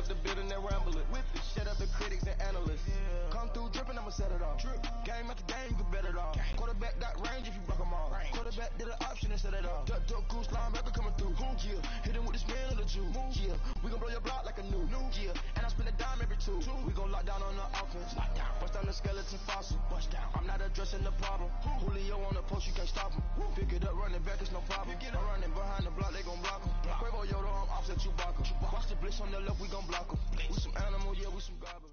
up the building and ramble it. Whip it. Shut up the critics and analysts. Come through dripping, I'ma set it off. Game after game, you can bet it off. Quarterback got range if you block them all. Quarterback did an option and set it off. Duck goose linebacker coming through. Yeah, hit him with the spin of the juice. Yeah, we gon' blow your block like a new. Yeah, and I spend a dime every two. We gon' lock down on the offense. Bust down the skeleton fossil. I'm not addressing the problem. Julio on the post, you can't stop him. Pick it up, running back, it's no problem. I'm running behind the block, they gon' block him. Quavo Yoda, I'm offset Chewbacca. Watch the blitz on the left, we gon' block him. We some animal, yeah, we some goblin.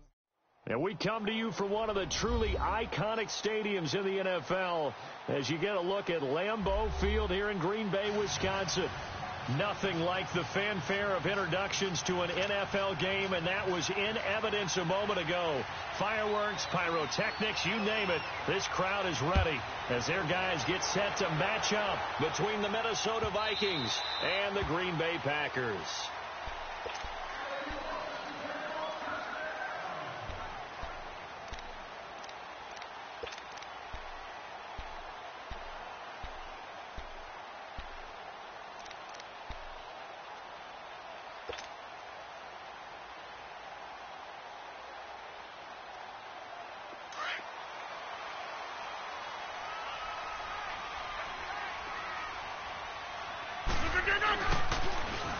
And we come to you from one of the truly iconic stadiums in the NFL as you get a look at Lambeau Field here in Green Bay, Wisconsin. Nothing like the fanfare of introductions to an NFL game, and that was in evidence a moment ago. Fireworks, pyrotechnics, you name it. This crowd is ready as their guys get set to match up between the Minnesota Vikings and the Green Bay Packers.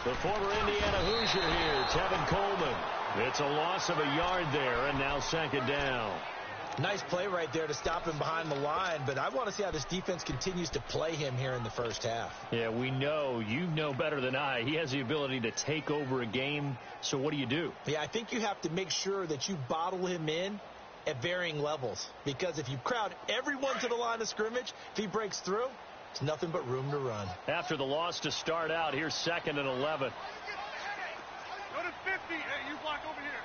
The former Indiana Hoosier here, Tevin Coleman. It's a loss of a yard there, and now second down. Nice play right there to stop him behind the line, but I want to see how this defense continues to play him here in the first half. Yeah, we know. You know better than I. He has the ability to take over a game, so what do? Yeah, I think you have to make sure that you bottle him in at varying levels, because if you crowd everyone to the line of scrimmage, if he breaks through, it's nothing but room to run. After the loss to start out, here's 2nd and 11. Go to 50. Hey, you block over here.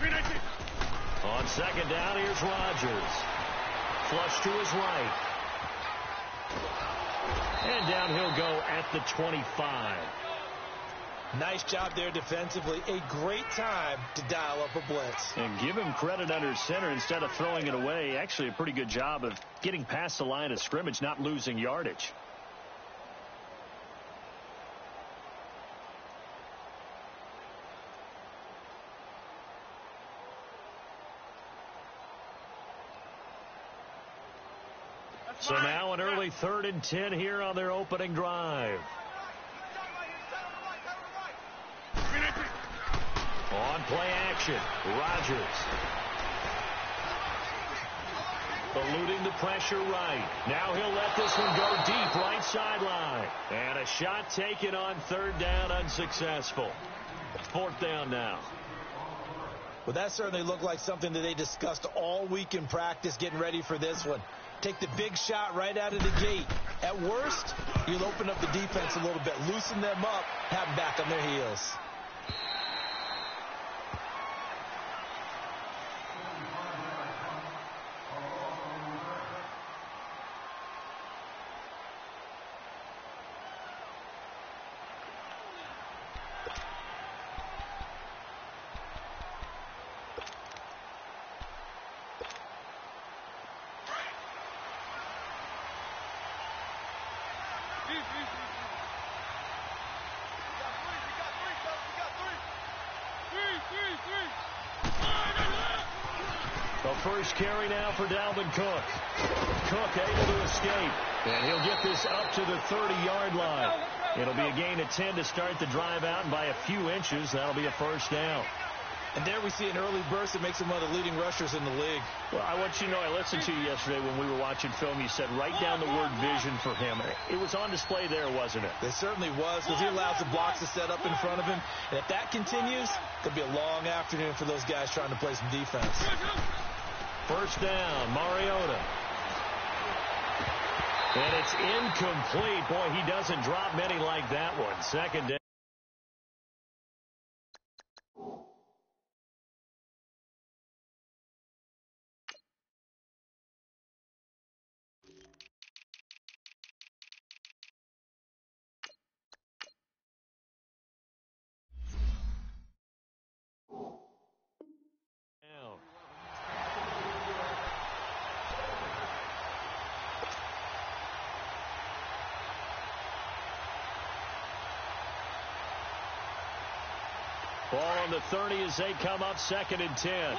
319. On second down, here's Rodgers. Flush to his right. And down he'll go at the 25. Nice job there defensively. A great time to dial up a blitz. And give him credit under center instead of throwing it away. Actually, a pretty good job of getting past the line of scrimmage, not losing yardage. So now an early 3rd and 10 here on their opening drive. On play action, Rodgers. Eluding the pressure right. Now he'll let this one go deep right sideline. And a shot taken on 3rd down, unsuccessful. 4th down now. Well, that certainly looked like something that they discussed all week in practice getting ready for this one. Take the big shot right out of the gate. At worst, you'll open up the defense a little bit, loosen them up, have them back on their heels. The first carry now for Dalvin Cook. Cook able to escape. And he'll get this up to the 30-yard line. It'll be a gain of 10 to start the drive out, and by a few inches, that'll be a first down. And there we see an early burst that makes him one of the leading rushers in the league. Well, I want you to know, I listened to you yesterday when we were watching film. You said write down the word vision for him. It was on display there, wasn't it? It certainly was, because he allows the blocks to set up in front of him. And if that continues, it could be a long afternoon for those guys trying to play some defense. First down, Mariota. And it's incomplete. Boy, he doesn't drop many like that one. Second down. Ball on the 30 as they come up 2nd and 10.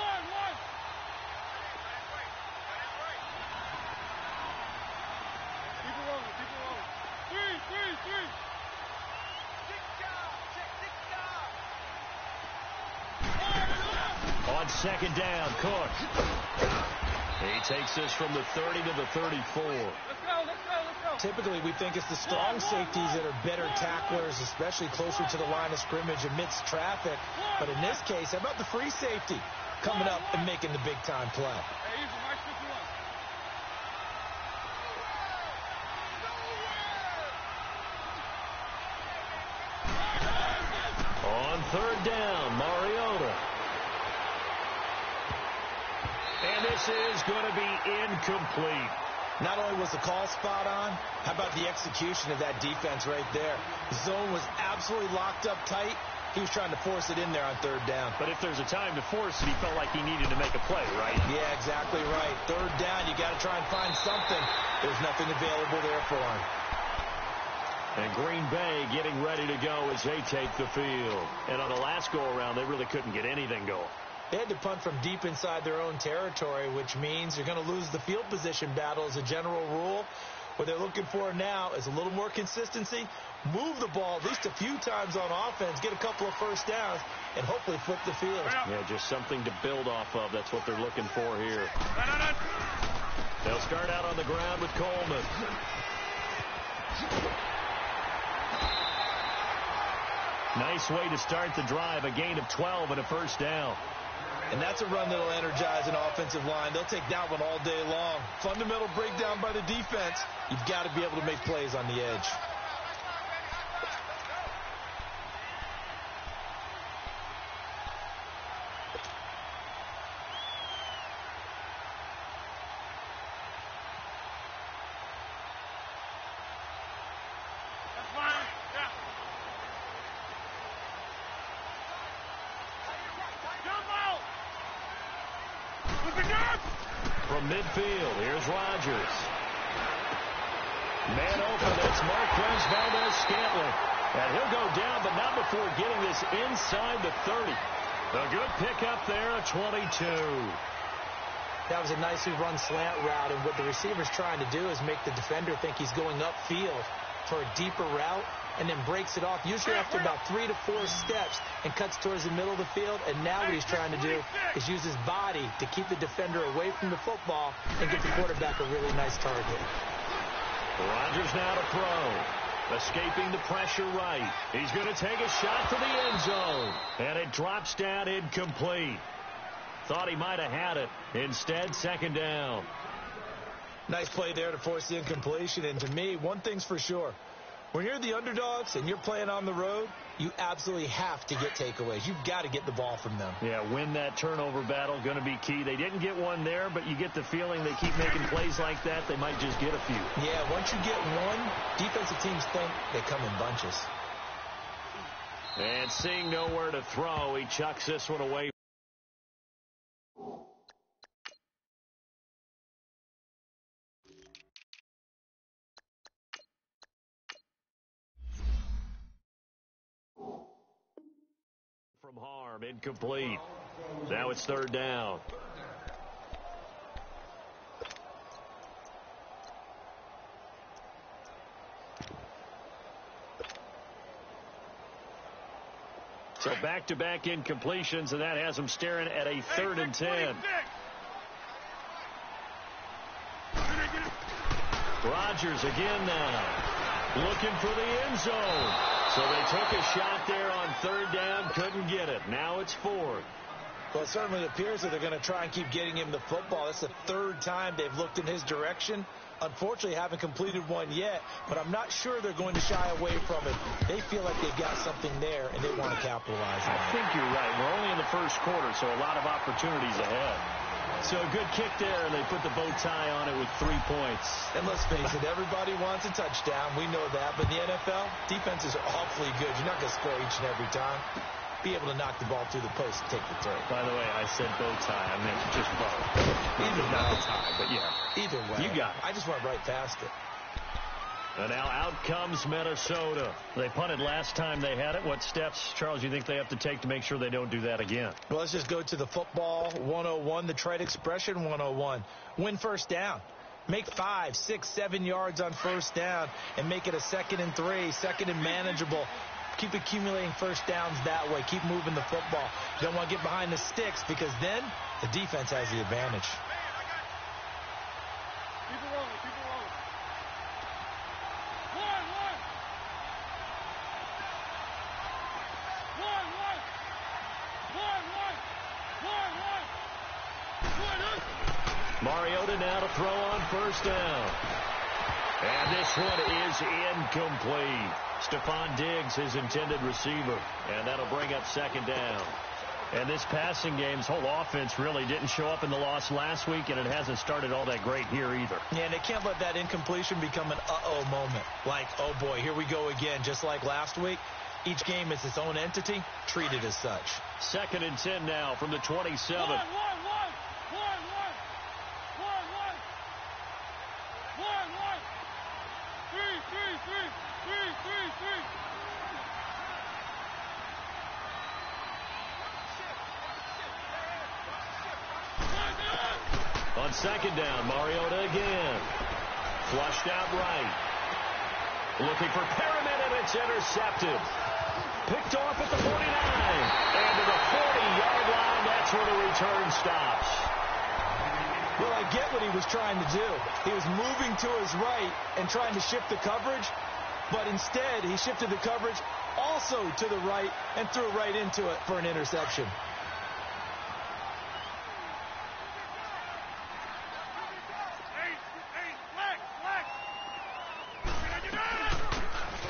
On 2nd down, Cook. He takes this from the 30 to the 34. Let's go. Typically, we think it's the strong safeties that are better tacklers, especially closer to the line of scrimmage amidst traffic. But in this case, how about the free safety coming up and making the big-time play? Hey, easy, Mike, 51. On 3rd down, Mariota. And this is going to be incomplete. Not only was the call spot on, how about the execution of that defense right there? The zone was absolutely locked up tight. He was trying to force it in there on 3rd down. But if there's a time to force it, he felt like he needed to make a play, right? Yeah, exactly right. 3rd down, you got to try and find something. There's nothing available there for him. And Green Bay getting ready to go as they take the field. And on the last go-around, they really couldn't get anything going. They had to punt from deep inside their own territory, which means you're going to lose the field position battle as a general rule. What they're looking for now is a little more consistency, move the ball at least a few times on offense, get a couple of first downs, and hopefully flip the field. Yeah, just something to build off of. That's what they're looking for here. They'll start out on the ground with Coleman. Nice way to start the drive, a gain of 12 and a first down. And that's a run that'll energize an offensive line. They'll take that one all day long. Fundamental breakdown by the defense. You've got to be able to make plays on the edge. From midfield, here's Rodgers. Man open, that's Marquez Valdez-Scantling. And he'll go down, but not before getting this inside the 30. A good pickup there, a 22. That was a nicely run slant route, and what the receiver's trying to do is make the defender think he's going upfield for a deeper route, and then breaks it off, usually after about 3 to 4 steps, and cuts towards the middle of the field. And now what he's trying to do is use his body to keep the defender away from the football and get the quarterback a really nice target. Rodgers now to throw. Escaping the pressure right. He's going to take a shot for the end zone. And it drops down incomplete. Thought he might have had it. Instead, 2nd down. Nice play there to force the incompletion. And to me, one thing's for sure. When you're the underdogs and you're playing on the road, you absolutely have to get takeaways. You've got to get the ball from them. Yeah, win that turnover battle, going to be key. They didn't get one there, but you get the feeling they keep making plays like that, they might just get a few. Yeah, once you get one, defensive teams think they come in bunches. And seeing nowhere to throw, he chucks this one away. From harm, incomplete. Now it's 3rd down. So back-to-back incompletions, and that has them staring at a 3rd and 10. Rodgers again now, looking for the end zone. So they took a shot there on 3rd down, couldn't get it. Now it's 4th. Well, it certainly appears that they're going to try and keep getting him the football. That's the 3rd time they've looked in his direction. Unfortunately, haven't completed one yet, but I'm not sure they're going to shy away from it. They feel like they've got something there, and they want to capitalize on it. I think you're right. We're only in the first quarter, so a lot of opportunities ahead. So a good kick there, and they put the bow tie on it with 3 points. And let's face it, everybody wants a touchdown. We know that. But in the NFL, defenses are awfully good. You're not going to score each and every time. Be able to knock the ball through the post and take the throw. By the way, I said bow tie. I meant just bow. Either not the tie, but yeah. Either way. You got it. I just went right past it. And now out comes Minnesota. They punted last time they had it. What steps, Charles, you think they have to take to make sure they don't do that again? Well, let's just go to the football 101, the trade expression 101. Win first down. Make 5, 6, 7 yards on first down and make it a 2nd and 3, 2nd and manageable. Keep accumulating first downs that way. Keep moving the football. You don't want to get behind the sticks because then the defense has the advantage. Keep it rolling, keep it rolling. Mariota now to throw on first down. And this one is incomplete. Stephon Diggs, his intended receiver. And that'll bring up 2nd down. And this passing game's whole offense really didn't show up in the loss last week, and it hasn't started all that great here either. Yeah, and they can't let that incompletion become an uh-oh moment. Like, oh boy, here we go again, just like last week. Each game is its own entity, treated as such. 2nd and 10 now from the 27. On 2nd down, Mariota again. Flushed out right. Looking for Perriman, and it's intercepted. Picked off at the 49. And to the 40-yard line, that's where the return stops. Well, I get what he was trying to do. He was moving to his right and trying to shift the coverage, but instead he shifted the coverage also to the right and threw right into it for an interception.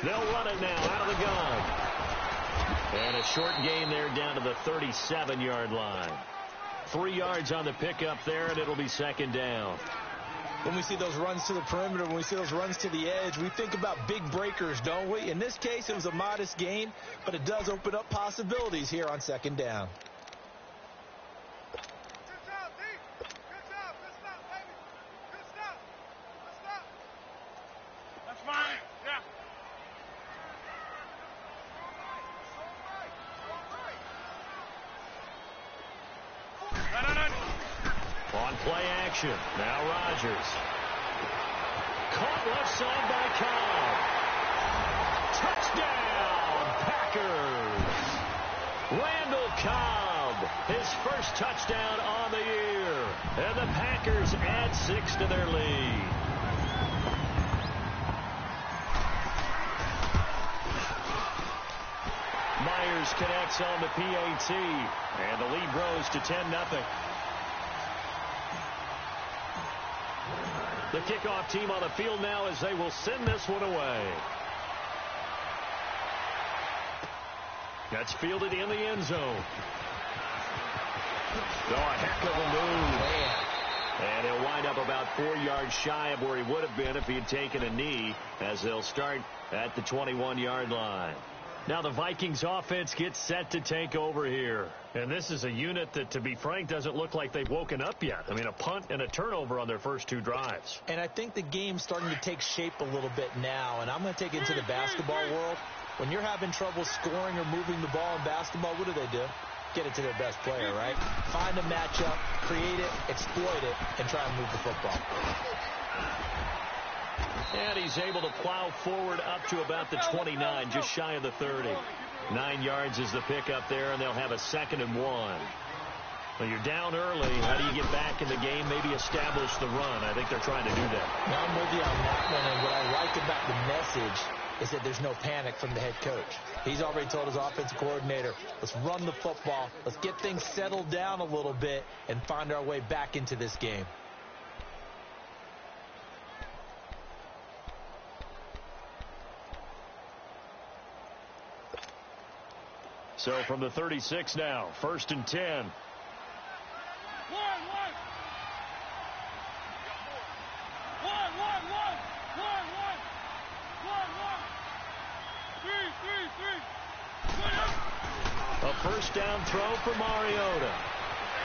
They'll run it now out of the gun. And a short gain there down to the 37-yard line. 3 yards on the pickup there, and it'll be 2nd down. When we see those runs to the perimeter, when we see those runs to the edge, we think about big breakers, don't we? In this case, it was a modest gain, but it does open up possibilities here on 2nd down. On play action. Now Rodgers. Caught left side by Cobb. Touchdown, Packers. Randall Cobb, his first touchdown on the year. And the Packers add 6 to their lead. Myers connects on the PAT. And the lead grows to 10-0. The kickoff team on the field now as they will send this one away. That's fielded in the end zone. Oh, a heck of a move. And he'll wind up about 4 yards shy of where he would have been if he had taken a knee, as they'll start at the 21-yard line. Now the Vikings offense gets set to take over here. And this is a unit that, to be frank, doesn't look like they've woken up yet. I mean, a punt and a turnover on their first 2 drives. And I think the game's starting to take shape a little bit now. And I'm going to take it into the basketball world. When you're having trouble scoring or moving the ball in basketball, what do? Get it to their best player, right? Find a matchup, create it, exploit it, and try and move the football. And he's able to plow forward up to about the 29, just shy of the 30. 9 yards is the pickup there, and they'll have a 2nd and 1. Well, you're down early. How do you get back in the game? Maybe establish the run. I think they're trying to do that. Now I'm with you on that one, and what I like about the message is that there's no panic from the head coach. He's already told his offensive coordinator, let's run the football, let's get things settled down a little bit, and find our way back into this game. So from the 36 now, 1st and 10. A first down throw for Mariota.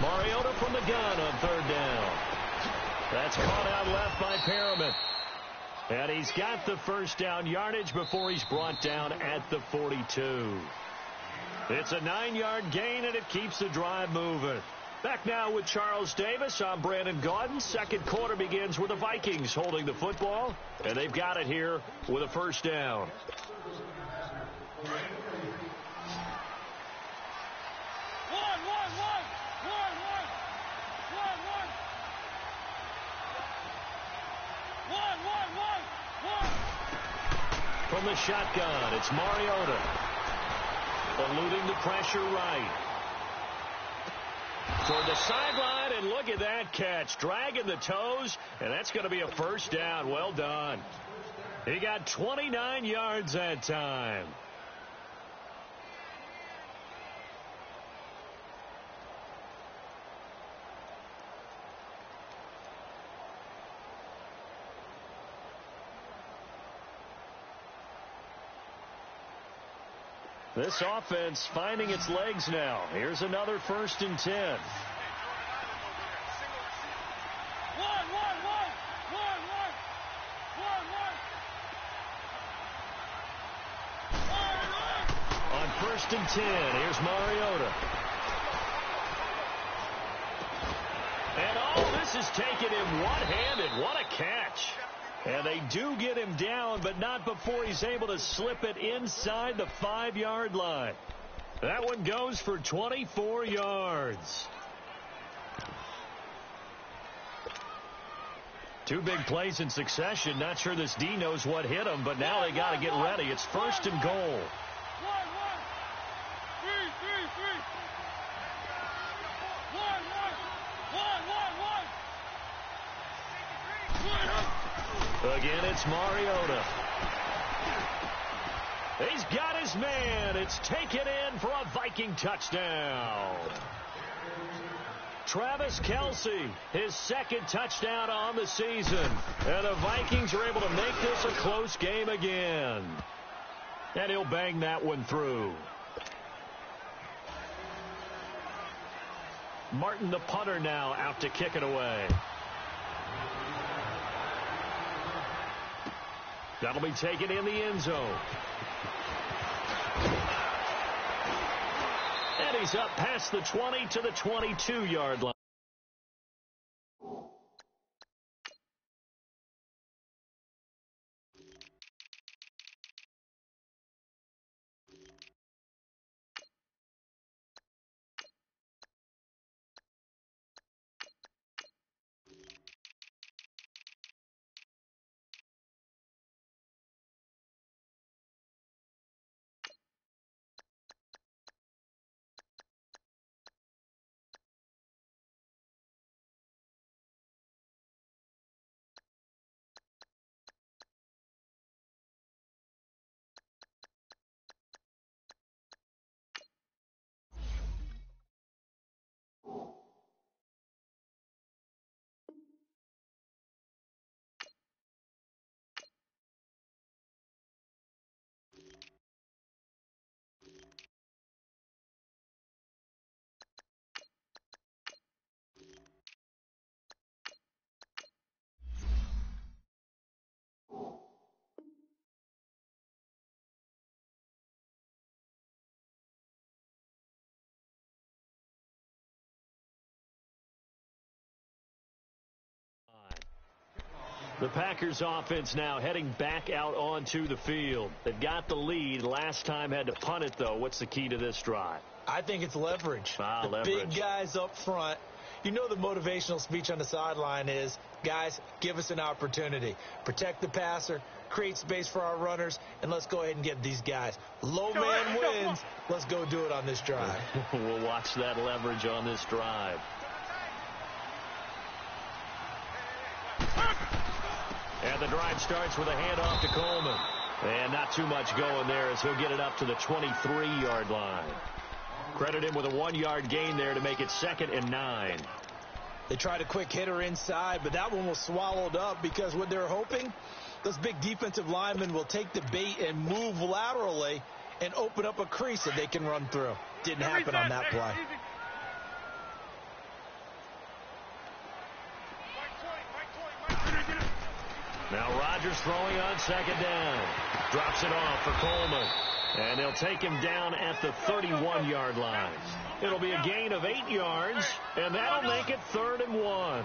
Mariota from the gun on third down. That's caught out left by Perriman. And he's got the first down yardage before he's brought down at the 42. It's a 9-yard gain, and it keeps the drive moving. Back now with Charles Davis. I'm Brandon Gaudin. Second quarter begins with the Vikings holding the football, and they've got it here with a first down. From the shotgun, it's Mariota. Eluding the pressure right. Toward the sideline, and look at that catch. Dragging the toes, and that's going to be a first down. Well done. He got 29 yards that time. This offense finding its legs now. Here's another 1st and 10. 1st and 10. Here's Mariota. And this is taken in one-handed. What a catch. And they do get him down, but not before he's able to slip it inside the 5-yard line. That one goes for 24 yards. 2 big plays in succession. Not sure this D knows what hit him, but now they got to get ready. It's 1st and goal. Again, it's Mariota. He's got his man. It's taken in for a Viking touchdown. Travis Kelce, his 2nd touchdown on the season. And the Vikings are able to make this a close game again. And he'll bang that one through. Martin, the punter, now out to kick it away. That'll be taken in the end zone. And he's up past the 20 to the 22-yard line. The Packers offense now heading back out onto the field. They've got the lead. Last time had to punt it, though. What's the key to this drive? I think it's leverage. Leverage. Big guys up front. You know the motivational speech on the sideline is, guys, give us an opportunity. Protect the passer, create space for our runners, and let's go ahead and get these guys. Low man wins. Let's go do it on this drive. We'll watch that leverage on this drive. And the drive starts with a handoff to Coleman. And not too much going there as he'll get it up to the 23-yard line. Credit him with a 1-yard gain there to make it 2nd and 9. They tried a quick hitter inside, but that one was swallowed up because what they're hoping, those big defensive linemen will take the bait and move laterally and open up a crease that they can run through. Didn't happen on that play. Now Rodgers throwing on 2nd down. Drops it off for Coleman. And they'll take him down at the 31-yard line. It'll be a gain of 8 yards, and that'll make it 3rd and 1.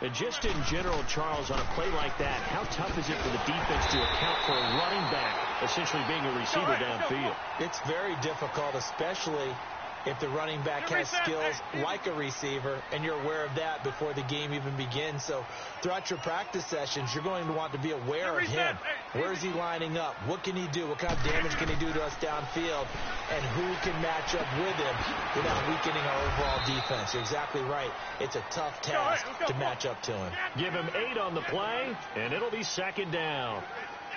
And just in general, Charles, on a play like that, how tough is it for the defense to account for a running back essentially being a receiver downfield? It's very difficult, especially if the running back has skills like a receiver, and you're aware of that before the game even begins. So throughout your practice sessions, you're going to want to be aware of him. Where is he lining up? What can he do? What kind of damage can he do to us downfield? And who can match up with him without weakening our overall defense? You're exactly right. It's a tough task to match up to him. Give him 8 on the play, and it'll be 2nd down.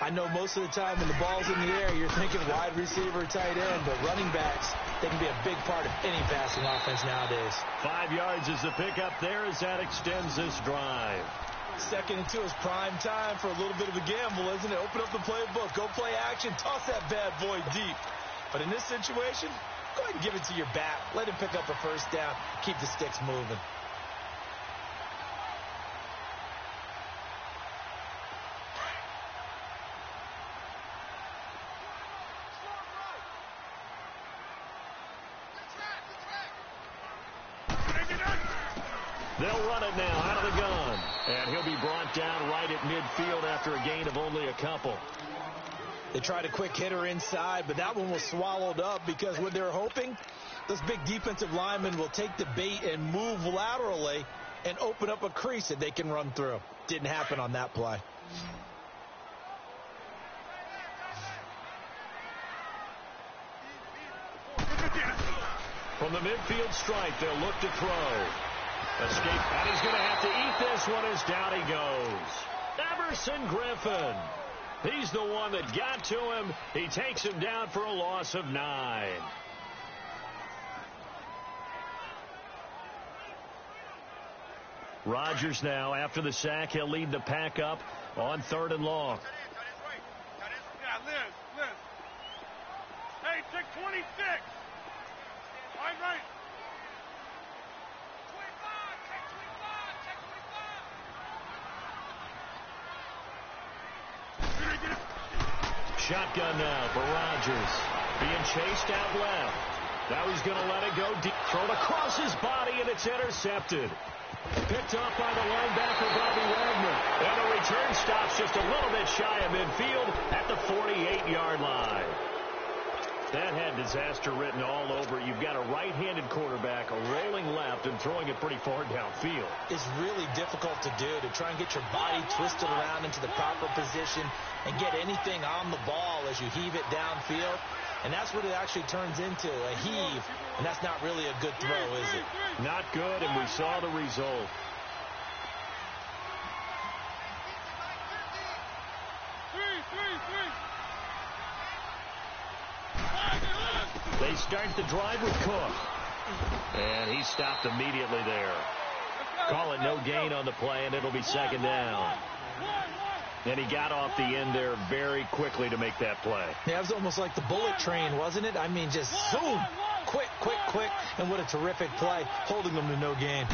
I know most of the time when the ball's in the air, you're thinking wide receiver, tight end, but running backs, they can be a big part of any passing offense nowadays. 5 yards is the pickup there as that extends this drive. 2nd and 2 is prime time for a little bit of a gamble, isn't it? Open up the playbook, go play action, toss that bad boy deep. But in this situation, go ahead and give it to your back. Let him pick up a 1st down, keep the sticks moving. They'll run it now out of the gun. And he'll be brought down right at midfield after a gain of only a couple. They tried a quick hitter inside, but that one was swallowed up because what they're hoping, those big defensive linemen will take the bait and move laterally and open up a crease that they can run through. Didn't happen on that play. From the midfield stripe, they'll look to throw. Escape, and he's going to have to eat this one as down he goes. Everson Griffin. He's the one that got to him. He takes him down for a loss of 9. Rodgers now, after the sack, he'll lead the pack up on 3rd and long. Yeah, Liz. Hey, check 26. Right. 25, check 25. Shotgun now for Rodgers. Being chased out left. Now he's going to let it go deep. Thrown across his body, and it's intercepted. Picked off by the linebacker, Bobby Wagner. And the return stops just a little bit shy of midfield at the 48-yard line. That had disaster written all over it. You've got a right-handed quarterback, a rolling left, and throwing it pretty far downfield. It's really difficult to do, to try and get your body twisted around into the proper position and get anything on the ball as you heave it downfield. And that's what it actually turns into, a heave. And that's not really a good throw, is it? Not good, and we saw the result. They start the drive with Cook. And he stopped immediately there. Call it no gain on the play, and it'll be 2nd down. And he got off the end there very quickly to make that play. Yeah, it was almost like the bullet train, wasn't it? I mean, just zoom, quick, and what a terrific play, holding them to no gain.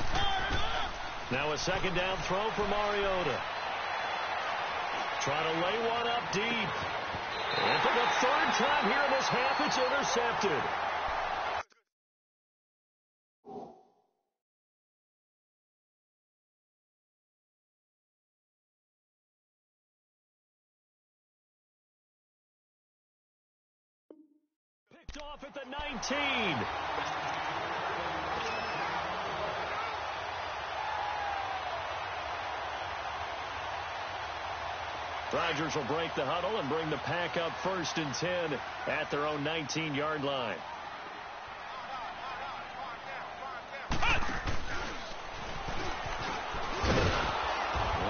Now a 2nd down throw for Mariota. Trying to lay one up deep. And for the 3rd time here in this half, it's intercepted. Picked off at the 19. Rodgers will break the huddle and bring the pack up 1st and 10 at their own 19-yard line.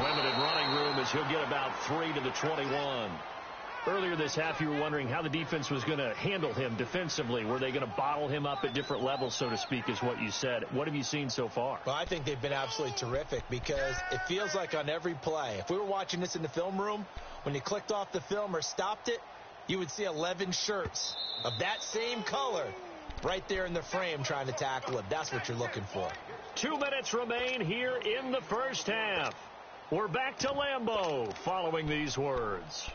Limited running room as he'll get about 3 to the 21. Earlier this half, you were wondering how the defense was going to handle him defensively. Were they going to bottle him up at different levels, so to speak, is what you said. What have you seen so far? Well, I think they've been absolutely terrific because it feels like on every play, if we were watching this in the film room, when you clicked off the film or stopped it, you would see 11 shirts of that same color right there in the frame trying to tackle him. That's what you're looking for. 2 minutes remain here in the 1st half. We're back to Lambeau following these words.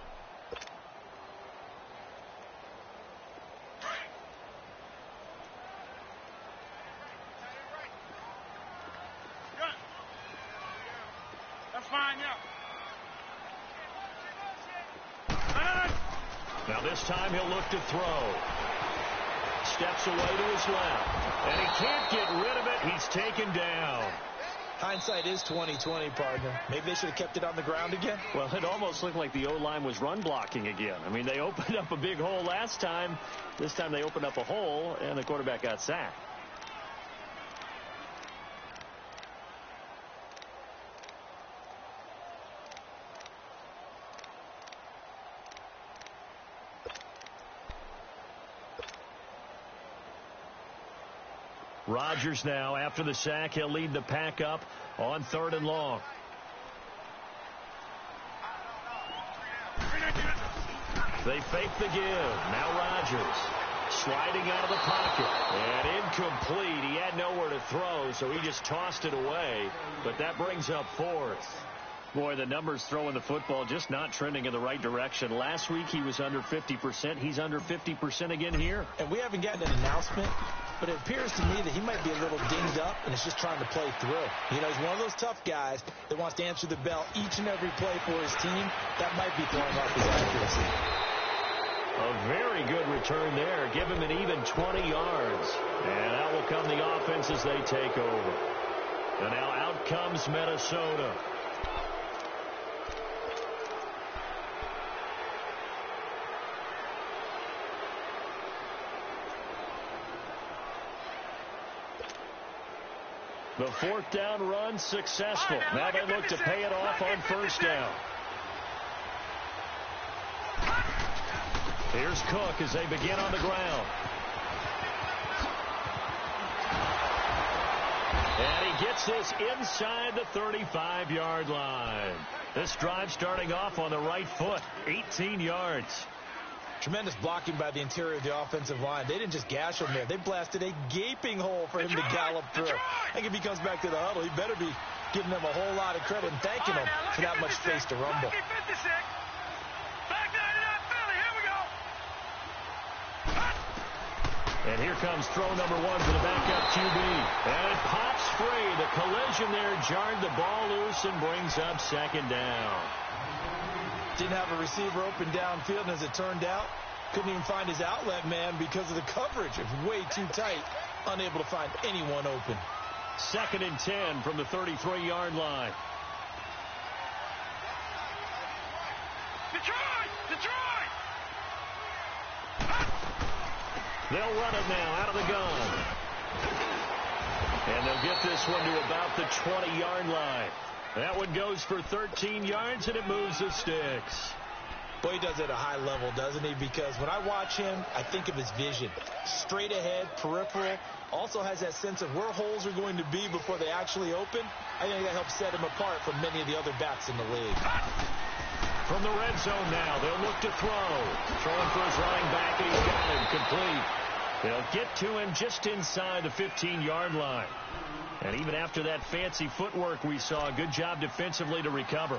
Now this time he'll look to throw. Steps away to his left. And he can't get rid of it. He's taken down. Hindsight is 20/20, partner. Maybe they should have kept it on the ground again. Well, it almost looked like the O-line was run blocking again. I mean, they opened up a big hole last time. This time they opened up a hole, and the quarterback got sacked. Rodgers now, after the sack, he'll lead the pack up on 3rd and long. They fake the give. Now Rodgers sliding out of the pocket. And incomplete. He had nowhere to throw, so he just tossed it away. But that brings up 4th. Boy, the numbers throwing the football just not trending in the right direction. Last week he was under 50%. He's under 50% again here. And we haven't gotten an announcement, but it appears to me that he might be a little dinged up and is just trying to play through. You know, he's one of those tough guys that wants to answer the bell each and every play for his team. That might be throwing off his accuracy. A very good return there. Give him an even 20 yards. And out will come the offense as they take over. And now out comes Minnesota. The fourth down run successful. Now they look to pay it off on first down. Here's Cook as they begin on the ground. And he gets this inside the 35-yard line. This drive starting off on the right foot, 18 yards. Tremendous blocking by the interior of the offensive line. They didn't just gash him there. They blasted a gaping hole for him to gallop through. I think if he comes back to the huddle, he better be giving them a whole lot of credit and thanking them for that much space to rumble. And here comes throw number one for the backup QB. And it pops free. The collision there jarred the ball loose and brings up second down. Didn't have a receiver open downfield, and as it turned out, couldn't even find his outlet man because of the coverage. It was way too tight, unable to find anyone open. 2nd and 10 from the 33-yard line. Detroit! They'll run it now out of the gun. And they'll get this one to about the 20-yard line. That one goes for 13 yards, and it moves the sticks. Boy, he does it at a high level, doesn't he? Because when I watch him, I think of his vision. Straight ahead, peripheral. Also has that sense of where holes are going to be before they actually open. I think that helps set him apart from many of the other backs in the league. From the red zone now, they'll look to throw. Throwing for his running back, and he's got him complete. They'll get to him just inside the 15-yard line. And even after that fancy footwork we saw, good job defensively to recover.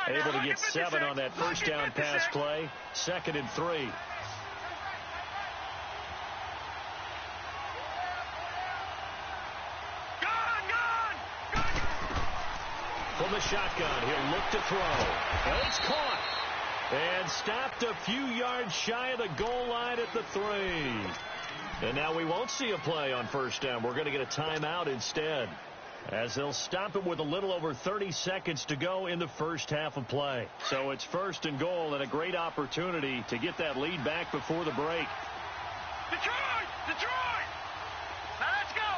Able to get 7 on that first down pass play. 2nd and 3. From the shotgun, he'll look to throw. And it's caught. And stopped a few yards shy of the goal line at the 3. And now we won't see a play on first down. We're going to get a timeout instead, as they'll stop it with a little over 30 seconds to go in the first half of play. So it's 1st and goal, and a great opportunity to get that lead back before the break. Detroit! Now let's go!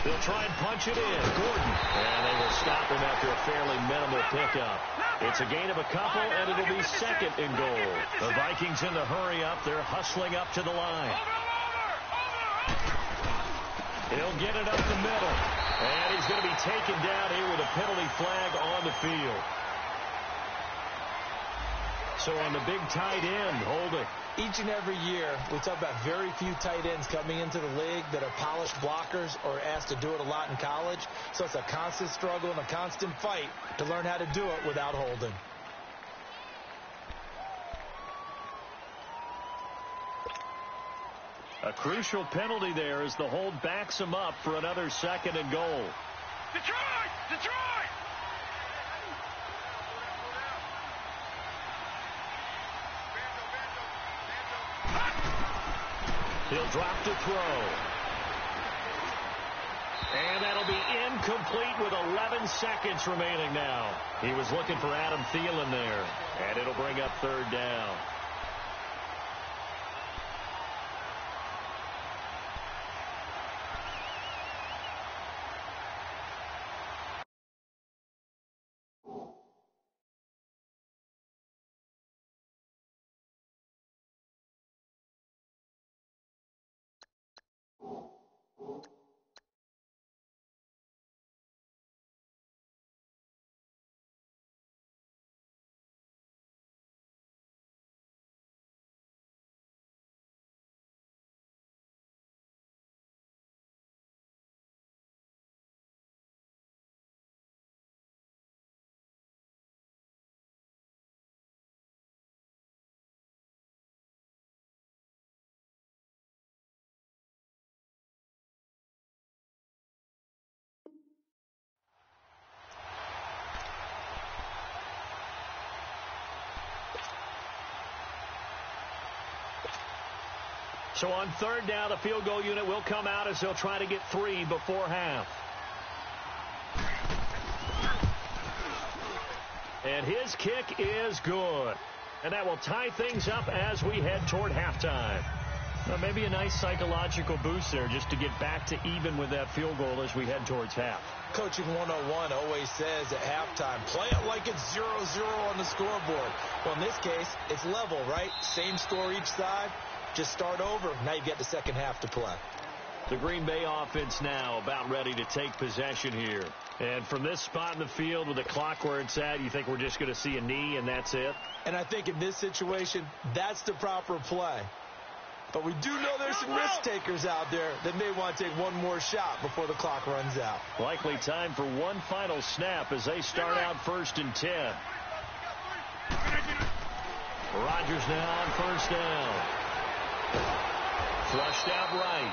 They'll try and punch it in. Gordon. And they will stop him after a fairly minimal pickup. It's a gain of a couple, and it'll be 2nd and goal. The Vikings in the hurry up. They're hustling up to the line. He'll get it up the middle. And he's going to be taken down here with a penalty flag on the field. So on the big tight end, holding. Each and every year, we talk about very few tight ends coming into the league that are polished blockers or asked to do it a lot in college. So it's a constant struggle and a constant fight to learn how to do it without holding. A crucial penalty there as the hold backs him up for another 2nd and goal. Detroit! He'll drop to throw. And that'll be incomplete with 11 seconds remaining now. He was looking for Adam Thielen there. And it'll bring up 3rd down. So on third down, the field goal unit will come out as they'll try to get 3 before half. And his kick is good. And that will tie things up as we head toward halftime. Well, maybe a nice psychological boost there just to get back to even with that field goal as we head towards half. Coaching 101 always says at halftime, play it like it's 0-0 on the scoreboard. Well, in this case, it's level, right? Same score each side. Just start over. Now you get the second half to play. The Green Bay offense now about ready to take possession here. And from this spot in the field with the clock where it's at, you think we're just going to see a knee and that's it? And I think in this situation, that's the proper play. But we do know there's some risk takers out there that may want to take one more shot before the clock runs out. Likely time for one final snap as they start out 1st and 10. Rodgers now on first down. Flushed out right.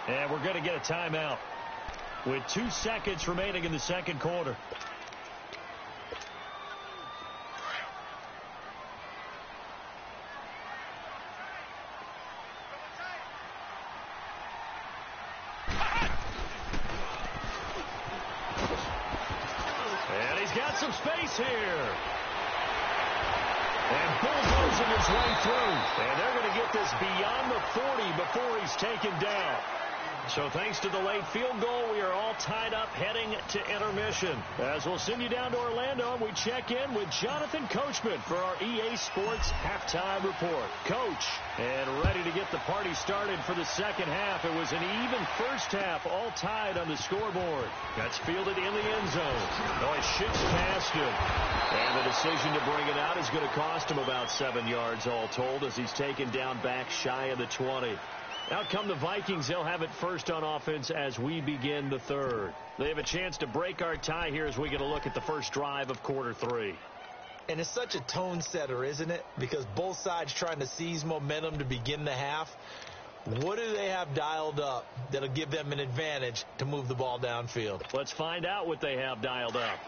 And we're going to get a timeout with 2 seconds remaining in the second quarter. And he's got some space here. And bulldozing his way through. And they're going to get this beyond the 40 before he's taken down. So thanks to the late field goal, we are all tied up heading to intermission. As we'll send you down to Orlando, and we check in with Jonathan Coachman for our EA Sports Halftime Report. Coach, and ready to get the party started for the second half. It was an even first half, all tied on the scoreboard. That's fielded in the end zone. Oh, it shifts past him. And the decision to bring it out is going to cost him about 7 yards all told as he's taken down back shy of the 20. Out come the Vikings. They'll have it first on offense as we begin the third. They have a chance to break our tie here as we get a look at the first drive of quarter 3. And it's such a tone setter, isn't it? Because both sides trying to seize momentum to begin the half. What do they have dialed up that'll give them an advantage to move the ball downfield? Let's find out what they have dialed up.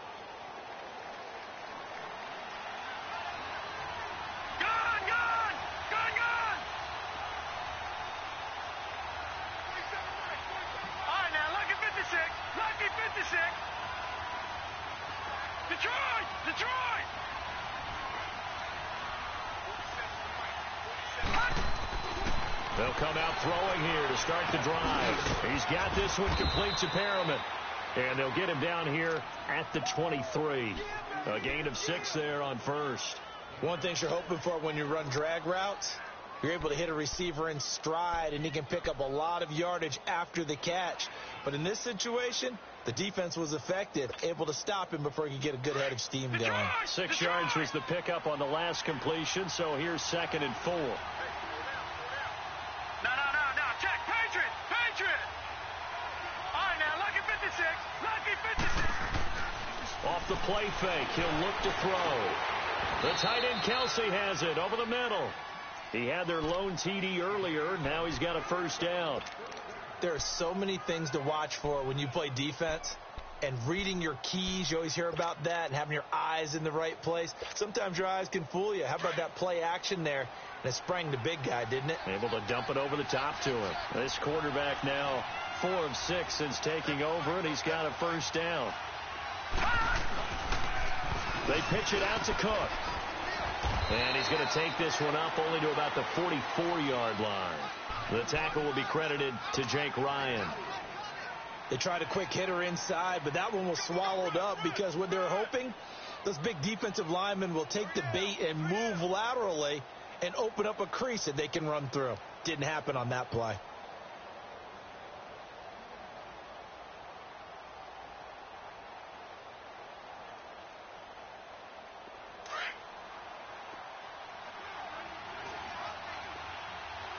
They'll come out throwing here to start the drive. He's got this one complete to Perriman. And they'll get him down here at the 23. A gain of 6 there on first. One thing you're hoping for when you run drag routes, you're able to hit a receiver in stride, and he can pick up a lot of yardage after the catch. But in this situation, the defense was effective, able to stop him before he could get a good head of steam going. 6 yards was the pickup on the last completion, so here's 2nd and 4. No, check, Patriot! All right, now, lucky 56. Off the play fake, he'll look to throw. The tight end Kelsey has it over the middle. He had their lone TD earlier. Now he's got a first down. There are so many things to watch for when you play defense. And reading your keys, you always hear about that, and having your eyes in the right place. Sometimes your eyes can fool you. How about that play action there? And it sprang the big guy, didn't it? Able to dump it over the top to him. This quarterback now 4 of 6 since taking over, and he's got a first down. They pitch it out to Cook. And he's going to take this one up only to about the 44-yard line. The tackle will be credited to Jake Ryan. They tried a quick hitter inside, but that one was swallowed up because what they're hoping, those big defensive linemen will take the bait and move laterally and open up a crease that they can run through. Didn't happen on that play.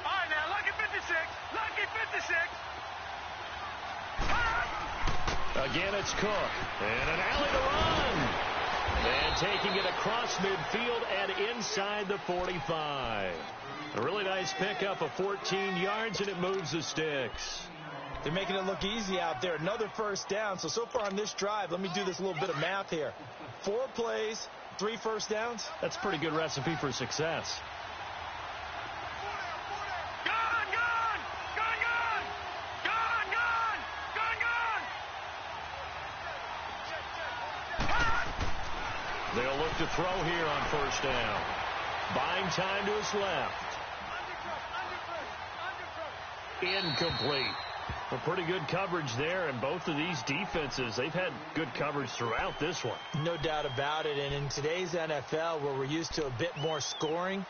All right, now, lucky 56. Again, it's Cook. And an alley to run. And taking it across midfield and inside the 45. A really nice pickup of 14 yards, and it moves the sticks. They're making it look easy out there. Another first down. So far on this drive, let me do this little bit of math here. 4 plays, 3 first downs. That's a pretty good recipe for success. Gun! to throw here on first down. Buying time to his left. Incomplete. Well, pretty good coverage there, and both of these defenses, they've had good coverage throughout this one. No doubt about it, and in today's NFL, where we're used to a bit more scoring,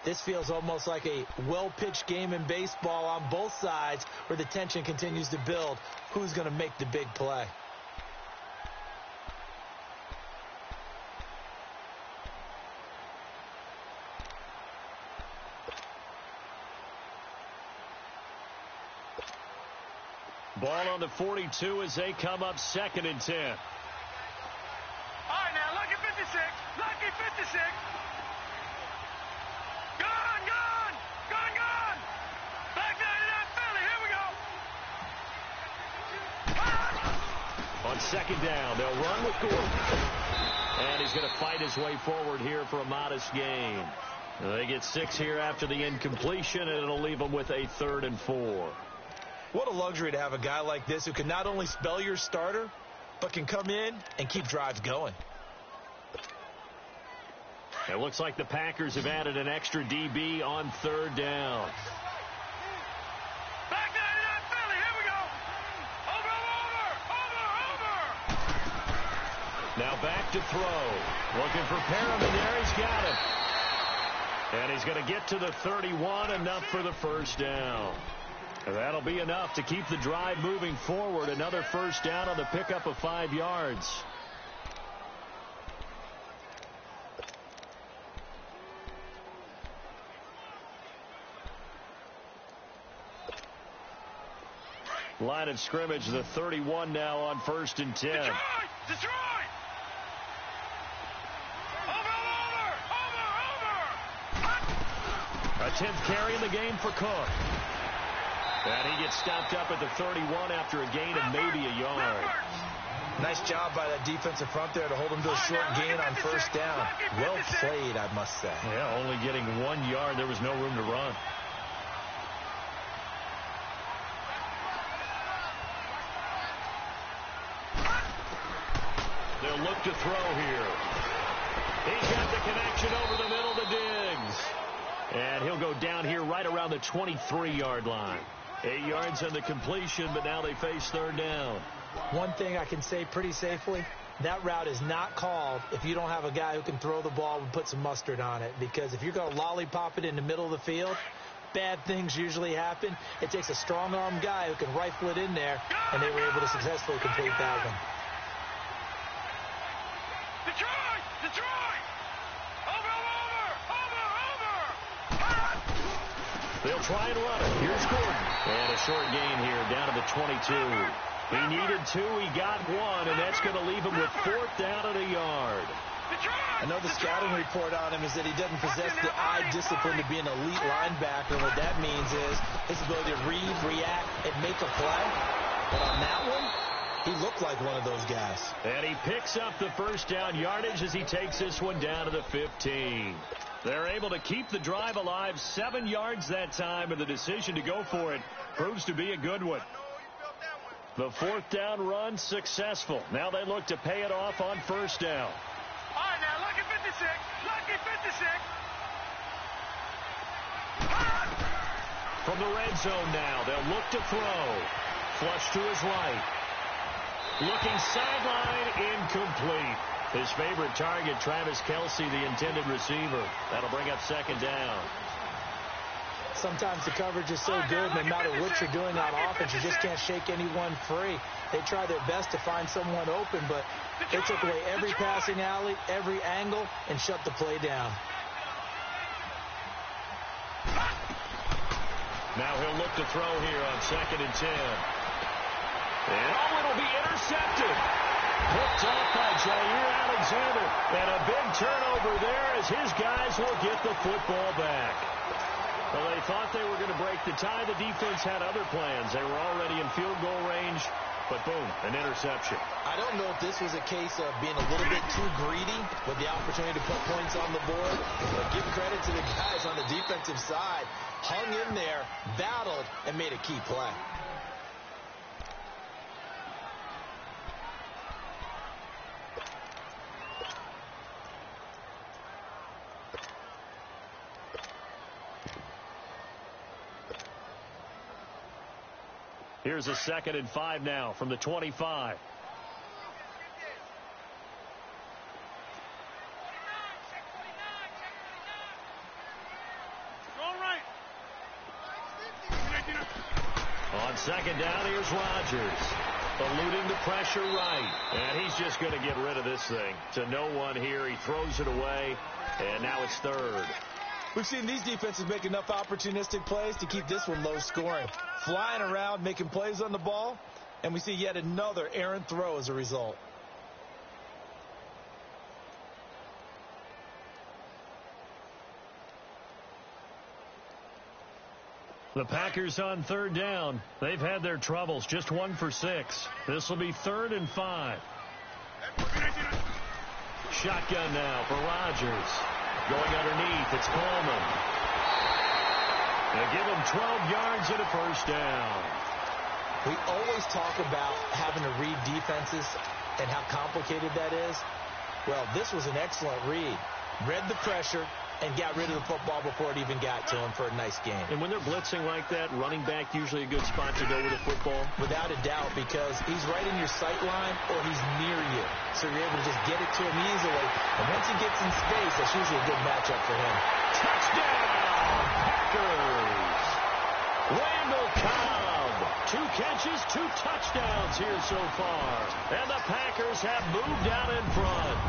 this feels almost like a well-pitched game in baseball on both sides where the tension continues to build. Who's going to make the big play? Ball on the 42 as they come up 2nd and 10. All right, now, lucky 56. Lucky 56. Gone, gone. Gone, gone. Back 99 Philly. Here we go. On 2nd down, they'll run with Gordon. And he's going to fight his way forward here for a modest gain. They get 6 here after the incompletion, and it'll leave them with a 3rd and 4. What a luxury to have a guy like this who can not only spell your starter, but can come in and keep drives going. It looks like the Packers have added an extra DB on 3rd down. Back 99 Philly. Here we go. Over. Now back to throw. Looking for Perriman there. He's got him. And he's going to get to the 31, enough for the first down. And that'll be enough to keep the drive moving forward. Another first down on the pickup of 5 yards. Line of scrimmage, the 31 now on 1st and 10. Detroit! A 10th carry in the game for Cook. And he gets stopped up at the 31 after a gain of maybe a yard. Nice job by that defensive front there to hold him to a short gain on 1st down. Well played, I must say. Yeah, only getting 1 yard. There was no room to run. They'll look to throw here. He's got the connection over the middle to Diggs. And he'll go down here right around the 23-yard line. 8 yards on the completion, but now they face 3rd down. One thing I can say pretty safely, that route is not called if you don't have a guy who can throw the ball and put some mustard on it. Because if you're going to lollipop it in the middle of the field, bad things usually happen. It takes a strong-arm guy who can rifle it in there, and they were able to successfully complete that one. Detroit! Over! They'll try and run it. Here's Gordon. And a short gain here down to the 22. He needed 2. He got 1, and that's going to leave him with 4th down at a yard. I know the scouting report on him is that he doesn't possess the eye discipline to be an elite linebacker. What that means is his ability to read, react, and make a play. But on that one, he looked like one of those guys. And he picks up the first down yardage as he takes this one down to the 15. They're able to keep the drive alive, 7 yards that time, and the decision to go for it proves to be a good one. The 4th down run successful. Now they look to pay it off on 1st down. All right, now, lucky 56. Lucky 56. From the red zone now, they'll look to throw. Flush to his right. Looking sideline, incomplete. His favorite target, Travis Kelce, the intended receiver. That'll bring up 2nd down. Sometimes the coverage is so good, no matter what you're doing on offense, you just can't shake anyone free. They try their best to find someone open, but they took away every passing alley, every angle, and shut the play down. Now he'll look to throw here on 2nd and 10. And it'll be intercepted. Hooked off by Jair Alexander. And a big turnover there as his guys will get the football back. Well, they thought they were going to break the tie. The defense had other plans. They were already in field goal range, but boom, an interception. I don't know if this was a case of being a little bit too greedy with the opportunity to put points on the board, but give credit to the guys on the defensive side. Hung in there, battled, and made a key play. Here's a 2nd and 5 now from the 25. On 2nd down, here's Rodgers. Eluding the pressure right. And he's just going to get rid of this thing. To no one here. He throws it away. And now it's 3rd. We've seen these defenses make enough opportunistic plays to keep this one low scoring. Flying around, making plays on the ball. And we see yet another errant throw as a result. The Packers on 3rd down. They've had their troubles. Just 1 for 6. This will be 3rd and 5. Shotgun now for Rodgers. Going underneath, it's Coleman. They give him 12 yards and a 1st down. We always talk about having to read defenses and how complicated that is. Well, this was an excellent read. Read the pressure and got rid of the football before it even got to him for a nice game. And when they're blitzing like that, running back usually a good spot to go with the football? Without a doubt, because he's right in your sight line or he's near you. So you're able to just get it to him easily. And once he gets in space, that's usually a good matchup for him. Touchdown, Packers! Randall Cobb. 2 catches, 2 touchdowns here so far. And the Packers have moved out in front.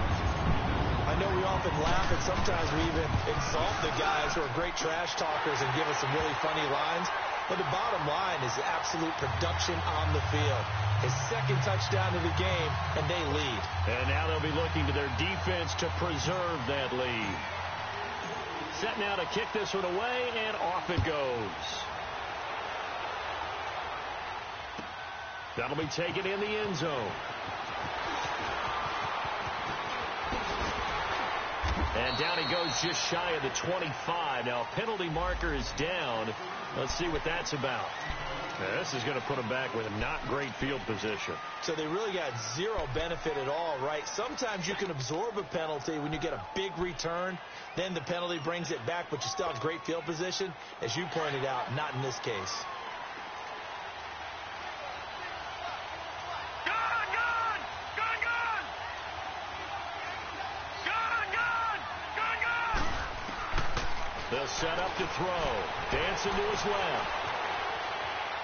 I know we often laugh, and sometimes we even exalt the guys who are great trash talkers and give us some really funny lines. But the bottom line is absolute production on the field. His 2nd touchdown of the game, and they lead. And now they'll be looking to their defense to preserve that lead. Set now to kick this one away, and off it goes. That'll be taken in the end zone. And down he goes just shy of the 25. Now, penalty marker is down. Let's see what that's about. Now, this is going to put him back with a not great field position. So they really got zero benefit at all, right? Sometimes you can absorb a penalty when you get a big return. Then the penalty brings it back, but you still have great field position. As you pointed out, not in this case. They'll set up to throw. Dancing to his left.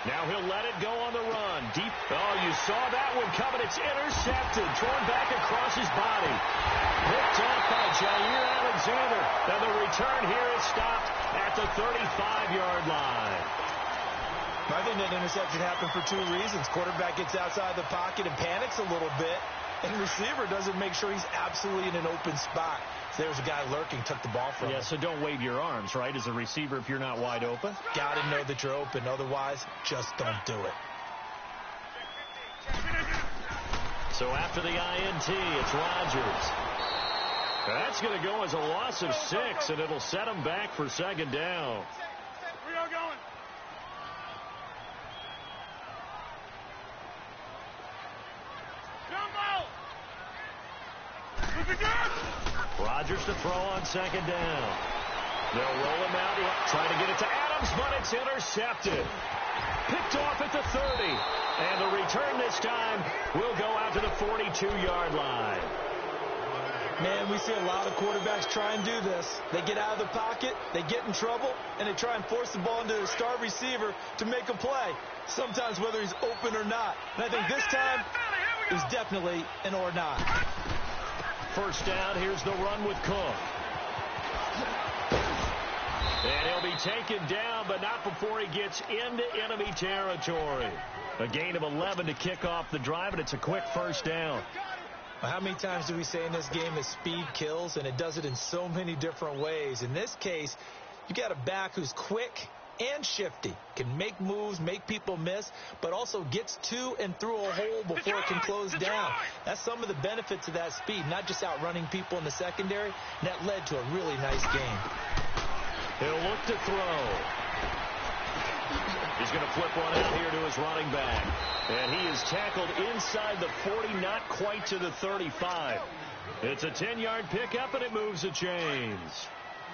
Now he'll let it go on the run. Deep. Oh, you saw that one coming. It's intercepted. Thrown back across his body. Picked off by Jair Alexander. And the return here is stopped at the 35-yard line. I think that interception happened for 2 reasons. Quarterback gets outside the pocket and panics a little bit. And receiver doesn't make sure he's absolutely in an open spot. So there's a guy lurking, took the ball from him. Yeah, so don't wave your arms, right, as a receiver if you're not wide open. Got to know that you're open. Otherwise, just don't do it. So after the INT, it's Rodgers. That's going to go as a loss of 6, and it'll set him back for 2nd down. We are going. Rodgers to throw on 2nd down. They'll roll him out, trying to get it to Adams, but it's intercepted. Picked off at the 30. And the return this time will go out to the 42-yard line. Man, we see a lot of quarterbacks try and do this. They get out of the pocket, they get in trouble, and they try and force the ball into their star receiver to make a play, sometimes whether he's open or not. And I think this time, it was definitely an or not. 1st down, here's the run with Cook. And he'll be taken down, but not before he gets into enemy territory. A gain of 11 to kick off the drive, and it's a quick 1st down. How many times do we say in this game that speed kills, and it does it in so many different ways? In this case, you got a back who's quick and shifty, can make moves, make people miss, but also gets to and through a hole before it can close down. That's some of the benefits of that speed, not just outrunning people in the secondary. And that led to a really nice game. He'll look to throw. He's going to flip one out here to his running back. And he is tackled inside the 40, not quite to the 35. It's a 10-yard pickup, and it moves the chains.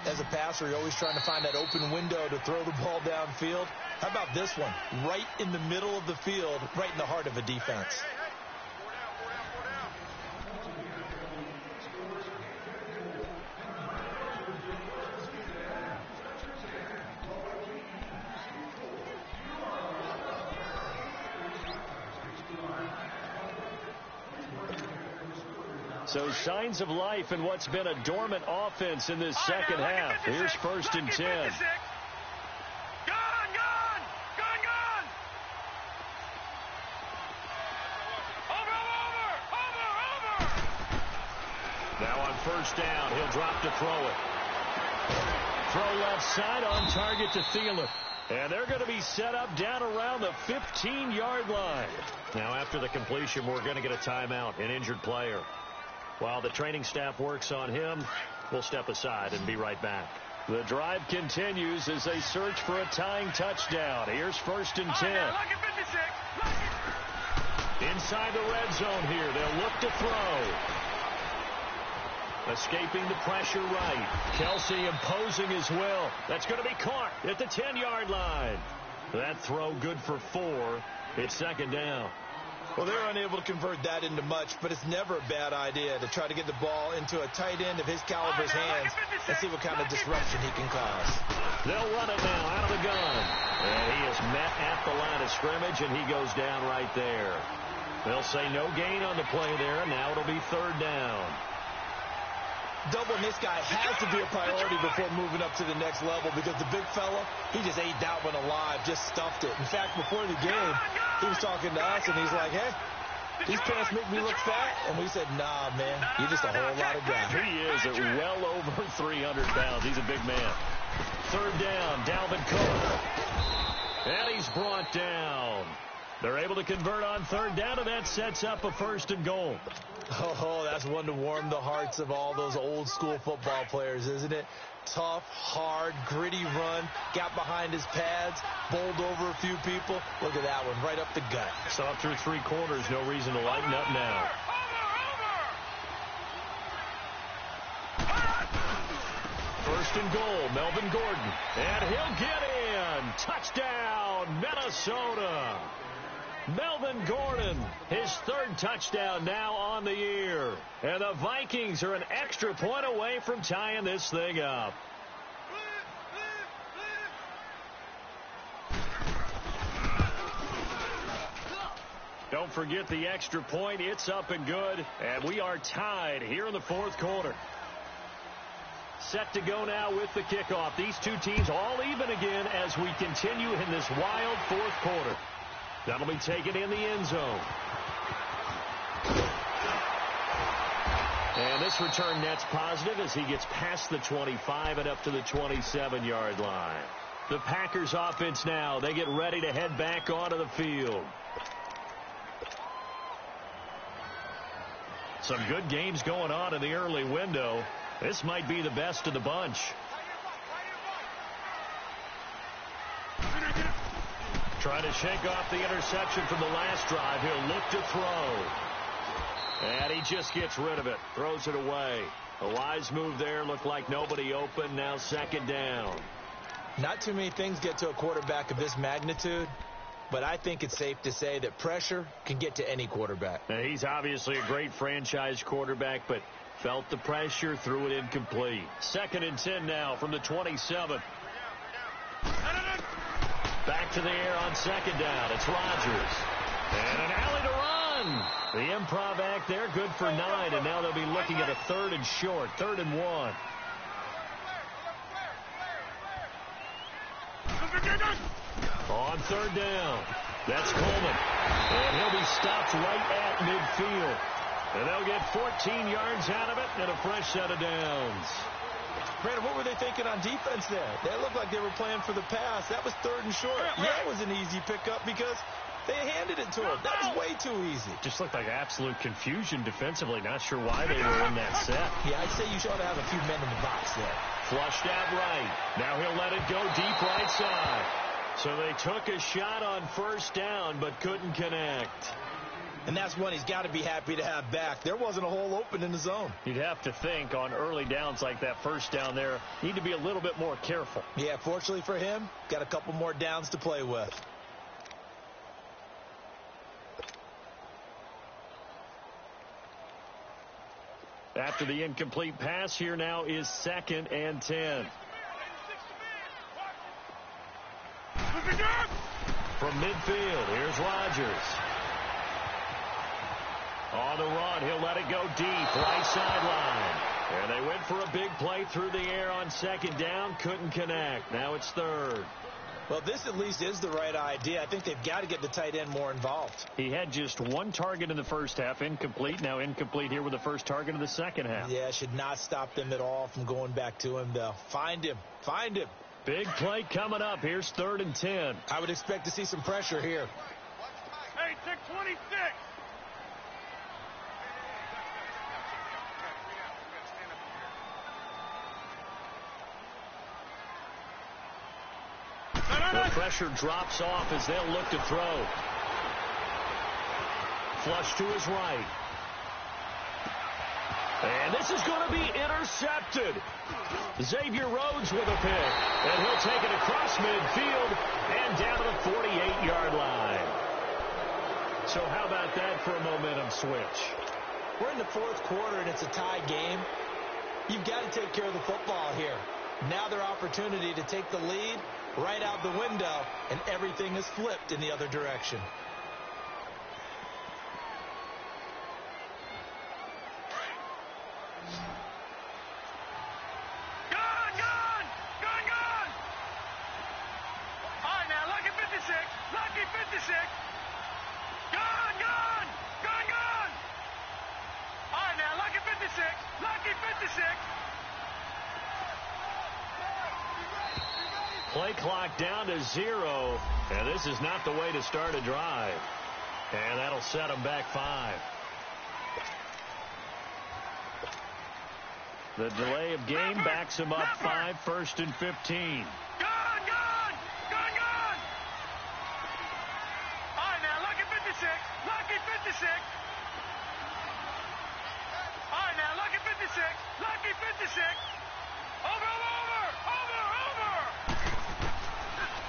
As a passer, you're always trying to find that open window to throw the ball downfield. How about this one? Right in the middle of the field, right in the heart of a defense. So signs of life in what's been a dormant offense in this second half. Here's 1st and 10. Gone! Over! Now on 1st down, he'll drop to throw it. Throw left side on target to Thielen. And they're going to be set up down around the 15-yard line. Now after the completion, we're going to get a timeout, an injured player. While the training staff works on him, we'll step aside and be right back. The drive continues as they search for a tying touchdown. Here's 1st and 10. Inside the red zone here. They'll look to throw. Escaping the pressure right. Kelsey imposing his will. That's going to be caught at the 10-yard line. That throw good for 4. It's 2nd down. Well, they're unable to convert that into much, but it's never a bad idea to try to get the ball into a tight end of his caliber's hands and see what kind of disruption he can cause. They'll run it now out of the gun. And he is met at the line of scrimmage, and he goes down right there. They'll say no gain on the play there, and now it'll be 3rd down. Doubling this guy has to be a priority before moving up to the next level because the big fella, he just ate that one alive, just stuffed it. In fact, before the game, he was talking to us, and he's like, hey, these pants make me look fat. And we said, nah, man, you're just a whole lot of guy. He is at well over 300 pounds. He's a big man. 3rd down, Dalvin Cook. And he's brought down. They're able to convert on 3rd down, and that sets up a 1st and goal. Oh, that's one to warm the hearts of all those old school football players, isn't it? Tough, hard, gritty run, got behind his pads, bowled over a few people. Look at that one, right up the gut. Saw through 3 quarters, no reason to lighten up now. 1st and goal, Melvin Gordon. And he'll get in. Touchdown, Minnesota. Melvin Gordon, his 3rd touchdown now on the year. And the Vikings are an extra point away from tying this thing up. Don't forget the extra point. It's up and good. And we are tied here in the 4th quarter. Set to go now with the kickoff. These two teams all even again as we continue in this wild 4th quarter. That'll be taken in the end zone. And this return net's positive as he gets past the 25 and up to the 27-yard line. The Packers offense now, they get ready to head back onto the field. Some good games going on in the early window. This might be the best of the bunch. Trying to shake off the interception from the last drive. He'll look to throw. And he just gets rid of it. Throws it away. A wise move there. Looked like nobody open. Now 2nd down. Not too many things get to a quarterback of this magnitude, but I think it's safe to say that pressure can get to any quarterback. Now, he's obviously a great franchise quarterback, but felt the pressure, threw it incomplete. 2nd and 10 now from the 27. Back to the air on 2nd down. It's Rodgers. And an alley to run. The improv act there, good for 9, and now they'll be looking at a 3rd and short, 3rd and 1. On 3rd down, that's Coleman. And he'll be stopped right at midfield. And they'll get 14 yards out of it and a fresh set of downs. Brandon, what were they thinking on defense there? They looked like they were playing for the pass. That was 3rd and short. Yeah, it was an easy pickup because they handed it to him. That was way too easy. Just looked like absolute confusion defensively. Not sure why they were in that set. Yeah, I'd say you should have a few men in the box there. Flushed out right. Now he'll let it go deep right side. So they took a shot on 1st down but couldn't connect. And that's one he's got to be happy to have back. There wasn't a hole open in the zone. You'd have to think on early downs like that first down there, need to be a little bit more careful. Yeah, fortunately for him, got a couple more downs to play with. After the incomplete pass, here now is 2nd and 10. From midfield, here's Rodgers. On the run, he'll let it go deep, right sideline. And they went for a big play through the air on 2nd down, couldn't connect. Now it's 3rd. Well, this at least is the right idea. I think they've got to get the tight end more involved. He had just 1 target in the first half, incomplete. Now incomplete here with the first target of the second half. Yeah, should not stop them at all from going back to him, though. Find him. Find him. Big play coming up. Here's 3rd and 10. I would expect to see some pressure here. Hey, check 26. The pressure drops off as they'll look to throw. Flush to his right. And this is going to be intercepted. Xavier Rhodes with a pick. And he'll take it across midfield and down to the 48-yard line. So how about that for a momentum switch? We're in the 4th quarter and it's a tie game. You've got to take care of the football here. Now their opportunity to take the lead right out the window, and everything is flipped in the other direction. Play clock down to 0, and this is not the way to start a drive. And that'll set them back 5. The delay of game backs him up 5, 1st and 15.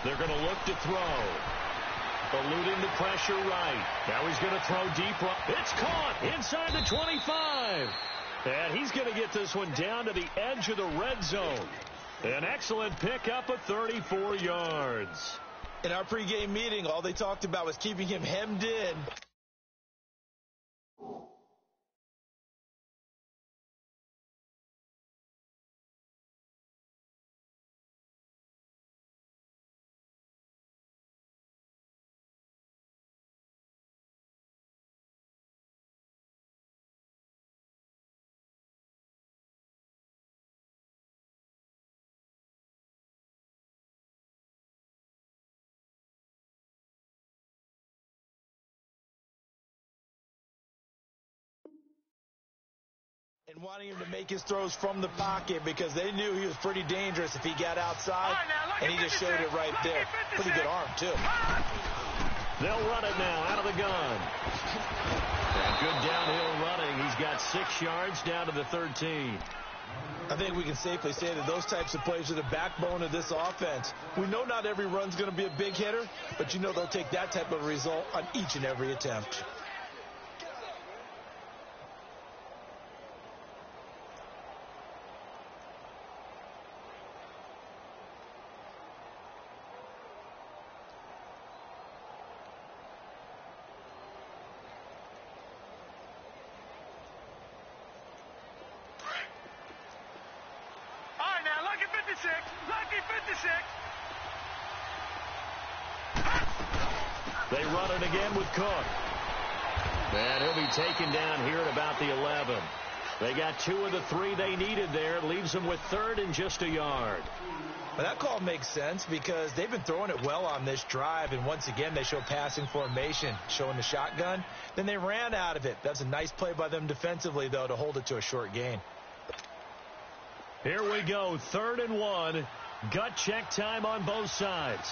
They're going to look to throw. Eluding the pressure right. Now he's going to throw deep. It's caught inside the 25. And he's going to get this one down to the edge of the red zone. An excellent pickup of 34 yards. In our pregame meeting, all they talked about was keeping him hemmed in. And wanting him to make his throws from the pocket because they knew he was pretty dangerous if he got outside, and he just showed it right there. Pretty good arm, too. They'll run it now out of the gun. And good downhill running. He's got 6 yards down to the 13. I think we can safely say that those types of plays are the backbone of this offense. We know not every run's going to be a big hitter, but you know they'll take that type of result on each and every attempt. They run it again with Cook. And he'll be taken down here at about the 11. They got 2 of the 3 they needed there. It leaves them with 3rd and just a yard. Well, that call makes sense because they've been throwing it well on this drive, and once again they show passing formation, showing the shotgun. Then they ran out of it. That's a nice play by them defensively, though, to hold it to a short gain. Here we go, 3rd and 1. Gut check time on both sides.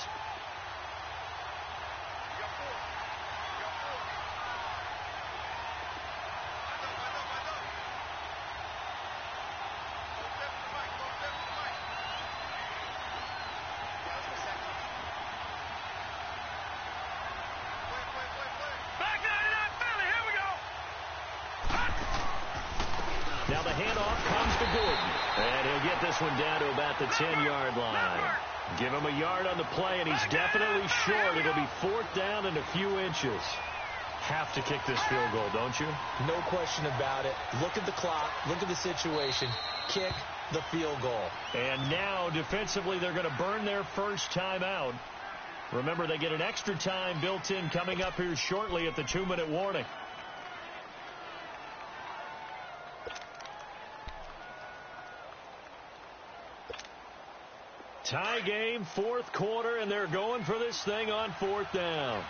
They'll get this one down to about the 10-yard line. Give him a yard on the play, and he's definitely short. It'll be 4th down and a few inches. Have to kick this field goal, don't you? No question about it. Look at the clock. Look at the situation. Kick the field goal. And now, defensively, they're going to burn their first timeout. Remember, they get an extra time built in coming up here shortly at the 2-minute warning. Tie game, 4th quarter, and they're going for this thing on 4th down.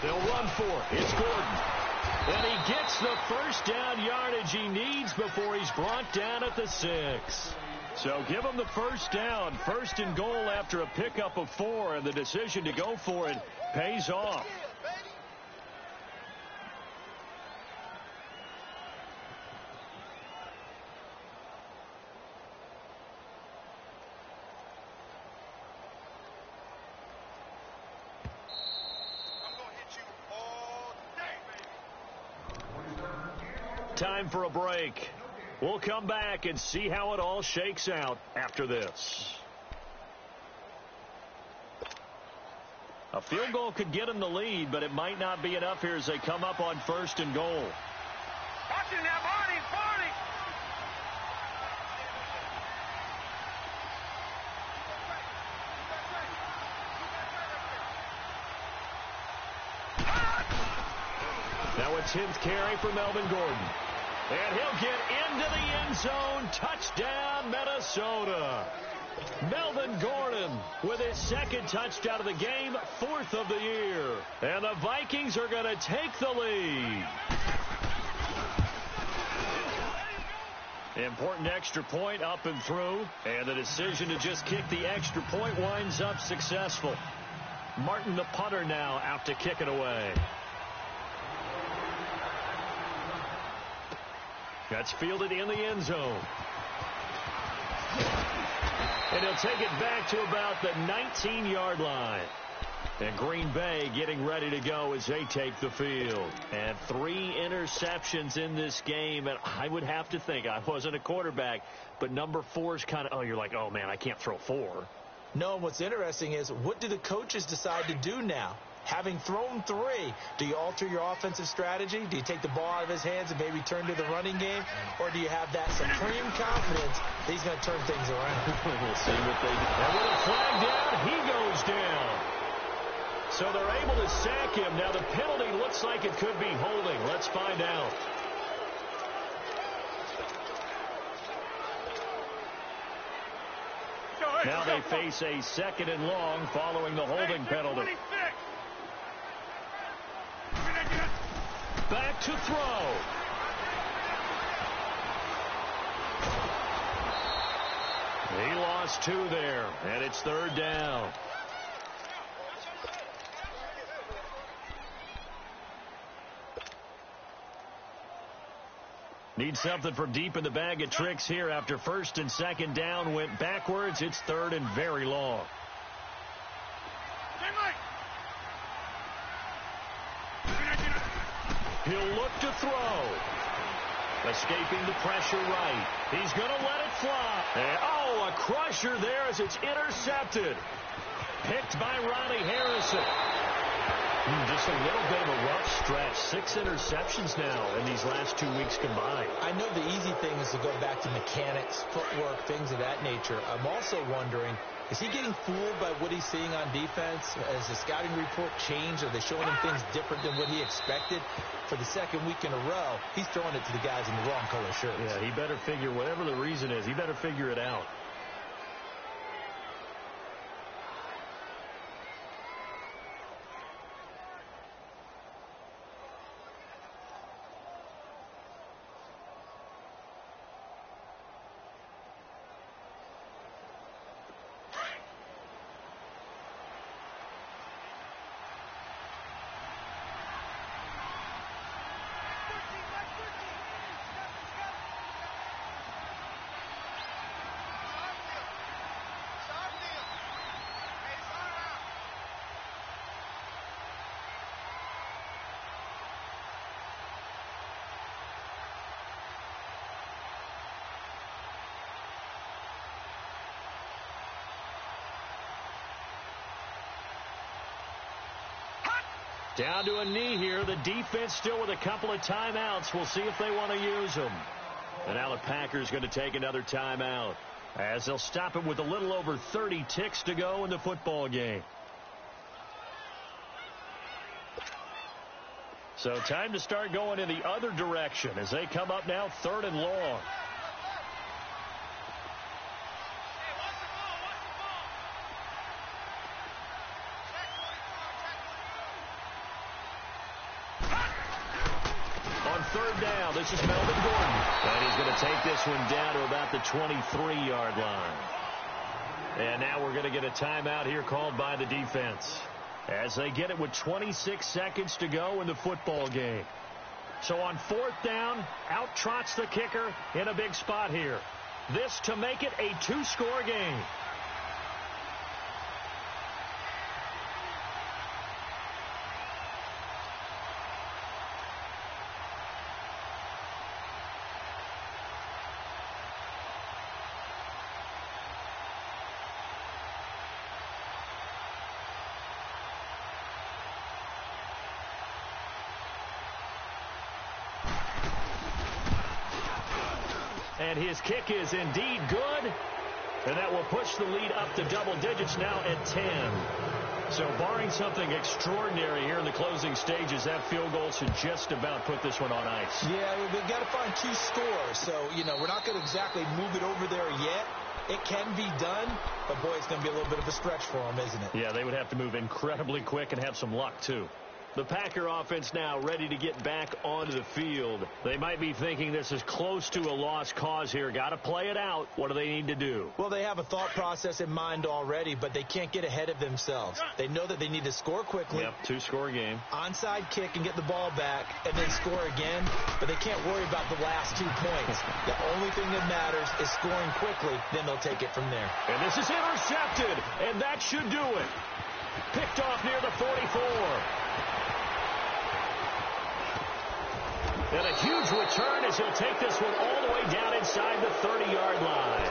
They'll run for it. It's Gordon. And he gets the first down yardage he needs before he's brought down at the 6. So give him the first down. 1st and goal after a pickup of 4, and the decision to go for it pays off. Time for a break. We'll come back and see how it all shakes out after this. A field goal could get them the lead, but it might not be enough here as they come up on 1st and goal. Now a 10th carry for Melvin Gordon. And he'll get into the end zone. Touchdown, Minnesota. Melvin Gordon with his 2nd touchdown of the game, 4th of the year. And the Vikings are going to take the lead. Important extra point up and through. And the decision to just kick the extra point winds up successful. Martin, the punter, now out to kick it away. That's fielded in the end zone. And he'll take it back to about the 19-yard line. And Green Bay getting ready to go as they take the field. And 3 interceptions in this game. And I would have to think, I wasn't a quarterback, but number 4 is kind of, oh, you're like, oh, man, I can't throw 4. No, what's interesting is, what do the coaches decide to do now? Having thrown 3, do you alter your offensive strategy? Do you take the ball out of his hands and maybe turn to the running game? Or do you have that supreme confidence that he's going to turn things around? We'll see what they do. And with a flag down, he goes down. So they're able to sack him. Now the penalty looks like it could be holding. Let's find out. Now they face a 2nd and long following the holding penalty. Back to throw. He lost 2 there, and it's 3rd down. Need something from deep in the bag of tricks here after 1st and 2nd down went backwards. It's 3rd and very long. He'll look to throw. Escaping the pressure right. He's going to let it fly. And, oh, a crusher there as it's intercepted. Picked by Ronnie Harrison. Just a little bit of a rough stretch. 6 interceptions now in these last 2 weeks combined. I know the easy thing is to go back to mechanics, footwork, things of that nature. I'm also wondering, is he getting fooled by what he's seeing on defense? Has the scouting report changed? Are they showing him things different than what he expected? For the 2nd week in a row, he's throwing it to the guys in the wrong color shirts. Yeah, he better figure, whatever the reason is, he better figure it out. Down to a knee here. The defense still with a couple of timeouts. We'll see if they want to use them. And now the Packers going to take another timeout, as they'll stop it with a little over 30 ticks to go in the football game. So time to start going in the other direction as they come up now 3rd and long. On 3rd down, this is Melvin Gordon. And he's going to take this one down to about the 23-yard line. And now we're going to get a timeout here called by the defense, as they get it with 26 seconds to go in the football game. So on 4th down, out trots the kicker in a big spot here. This to make it a 2-score game. And his kick is indeed good. And that will push the lead up to double digits now at 10. So barring something extraordinary here in the closing stages, that field goal should just about put this one on ice. Yeah, we've got to find 2 scores. So, we're not going to exactly move it over there yet. It can be done, but, boy, it's going to be a little bit of a stretch for them, isn't it? Yeah, they would have to move incredibly quick and have some luck, too. The Packer offense now ready to get back onto the field. They might be thinking this is close to a lost cause here. Got to play it out. What do they need to do? Well, they have a thought process in mind already, but they can't get ahead of themselves. They know that they need to score quickly. Yep, 2-score game. Onside kick and get the ball back and then score again, but they can't worry about the last 2 points. The only thing that matters is scoring quickly, then they'll take it from there. And this is intercepted, and that should do it. Picked off near the 44. And a huge return as he'll take this one all the way down inside the 30-yard line.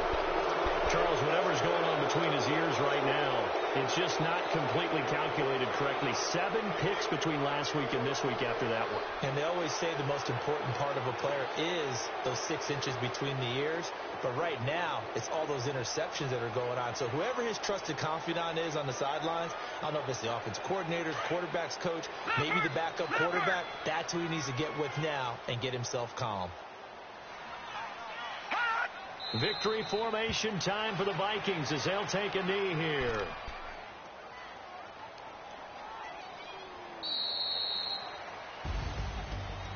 Charles, whatever's going on between his ears right now, it's just not completely calculated correctly. 7 picks between last week and this week after that one. And they always say the most important part of a player is those 6 inches between the ears. But right now, it's all those interceptions that are going on. So whoever his trusted confidant is on the sidelines, I don't know if it's the offense coordinator, quarterback's coach, maybe the backup quarterback, that's who he needs to get with now and get himself calm. Victory formation time for the Vikings as they'll take a knee here.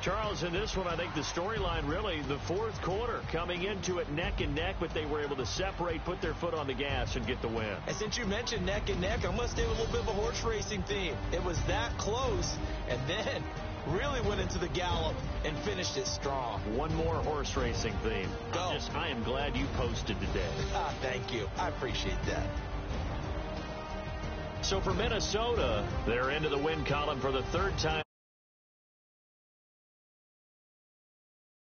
Charles, in this one, I think the storyline really, the 4th quarter, coming into it neck and neck, but they were able to separate, put their foot on the gas, and get the win. And since you mentioned neck and neck, I'm going to stay with a little bit of a horse racing theme. It was that close, and then really went into the gallop and finished it strong. One more horse racing theme. Go. I am glad you posted today. Thank you. I appreciate that. So for Minnesota, they're into the win column for the 3rd time.